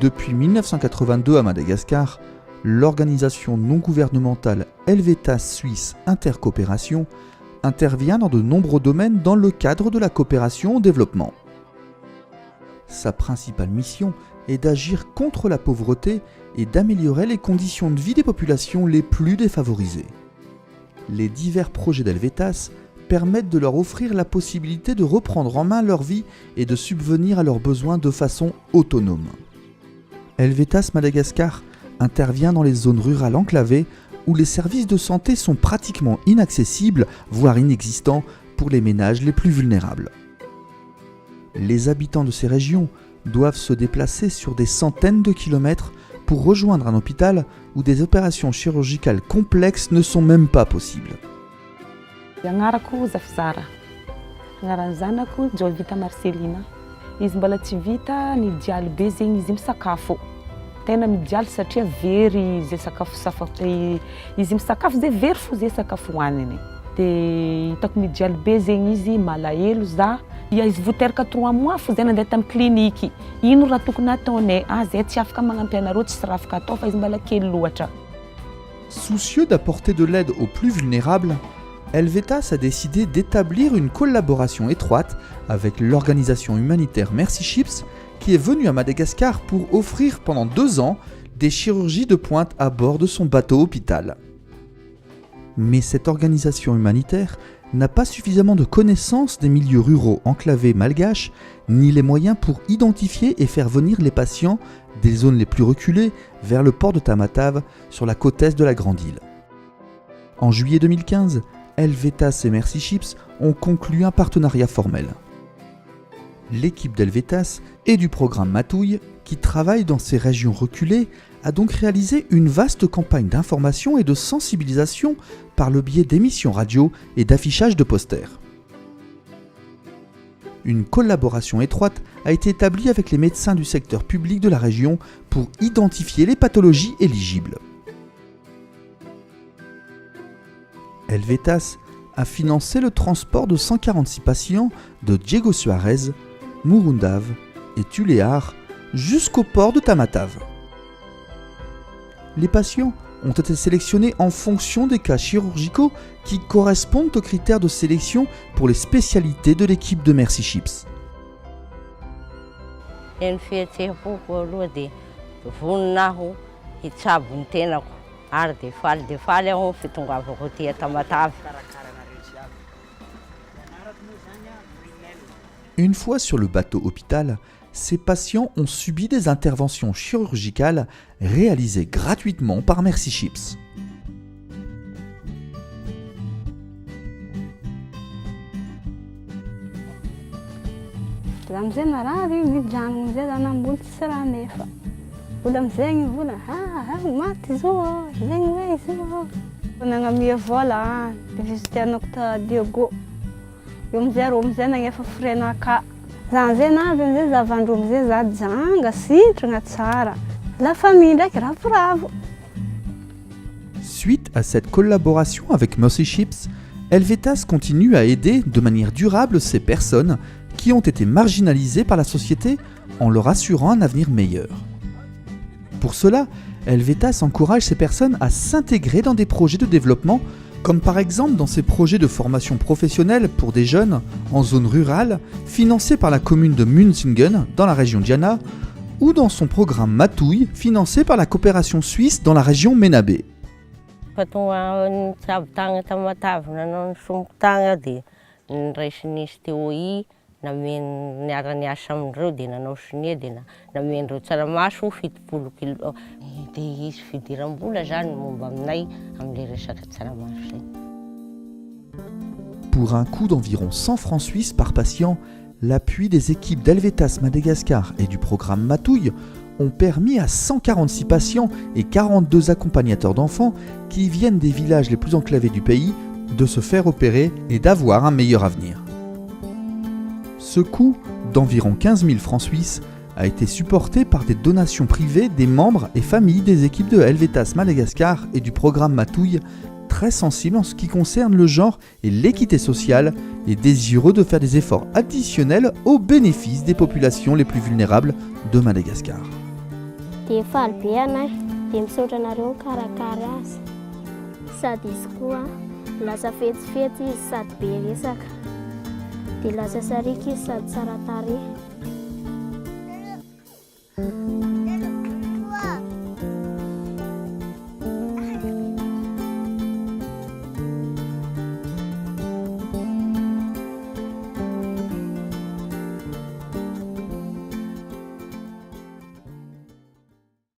Depuis 1982 à Madagascar, l'organisation non gouvernementale Helvetas Suisse Intercoopération intervient dans de nombreux domaines dans le cadre de la coopération au développement. Sa principale mission est d'agir contre la pauvreté et d'améliorer les conditions de vie des populations les plus défavorisées. Les divers projets d'Helvetas permettent de leur offrir la possibilité de reprendre en main leur vie et de subvenir à leurs besoins de façon autonome. Helvetas Madagascar intervient dans les zones rurales enclavées où les services de santé sont pratiquement inaccessibles, voire inexistants, pour les ménages les plus vulnérables. Les habitants de ces régions doivent se déplacer sur des centaines de kilomètres pour rejoindre un hôpital où des opérations chirurgicales complexes ne sont même pas possibles. Agnarako Zafizara. Agnaran'ny zanako Jovita Marcelina. Izy mbola tsy vita ny dialy be zegny izy misakafo. Tena midialy satria very zay sakafo izy misakafo zay very fo zay sakafo hoaniny. Dia hitako midialy be zegny izy malahelo za. Izy voateraka 3 mois fo zay nandeha tamin'ny kliniky. Ino raha tokony ataonay? Zay tsy afaka magnampy anareo, tsy raha afaka atao fa izy mbola kely loatra. Soucieux d'apporter de l'aide aux plus vulnérables, Helvetas a décidé d'établir une collaboration étroite avec l'organisation humanitaire Mercy Ships qui est venue à Madagascar pour offrir pendant 2 ans des chirurgies de pointe à bord de son bateau hôpital. Mais cette organisation humanitaire n'a pas suffisamment de connaissances des milieux ruraux enclavés malgaches, ni les moyens pour identifier et faire venir les patients des zones les plus reculées vers le port de Tamatave sur la côte est de la Grande Île. En juillet 2015, Helvetas et Mercy Ships ont conclu un partenariat formel. L'équipe d'Helvetas et du programme Matouille, qui travaille dans ces régions reculées, a donc réalisé une vaste campagne d'information et de sensibilisation par le biais d'émissions radio et d'affichage de posters. Une collaboration étroite a été établie avec les médecins du secteur public de la région pour identifier les pathologies éligibles. Helvetas a financé le transport de 146 patients de Diego Suarez, Murundav et Tuléar jusqu'au port de Tamatave. Les patients ont été sélectionnés en fonction des cas chirurgicaux qui correspondent aux critères de sélection pour les spécialités de l'équipe de Mercy Ships. Une fois sur le bateau hôpital, ces patients ont subi des interventions chirurgicales réalisées gratuitement par Mercy Ships. Suite à cette collaboration avec Mercy Ships, Helvetas continue à aider de manière durable ces personnes qui ont été marginalisées par la société en leur assurant un avenir meilleur. Pour cela, Helvetas encourage ces personnes à s'intégrer dans des projets de développement, comme par exemple dans ces projets de formation professionnelle pour des jeunes en zone rurale, financés par la commune de Munzingen dans la région Diana, ou dans son programme Matouille, financé par la coopération suisse dans la région Menabé. Pour un coût d'environ 100 francs suisses par patient, l'appui des équipes d'Helvetas Madagascar et du programme Matouille ont permis à 146 patients et 42 accompagnateurs d'enfants qui viennent des villages les plus enclavés du pays de se faire opérer et d'avoir un meilleur avenir. Ce coût d'environ 15 000 francs suisses a été supporté par des donations privées des membres et familles des équipes de Helvetas Madagascar et du programme Matouille, très sensible en ce qui concerne le genre et l'équité sociale et désireux de faire des efforts additionnels au bénéfice des populations les plus vulnérables de Madagascar. Dia faly be anay dia misaotra anareo mikarakara azy sady izy koa lasa fetsifety izy sady be resaka dia lasa sariaka izy sady tsara tarehy.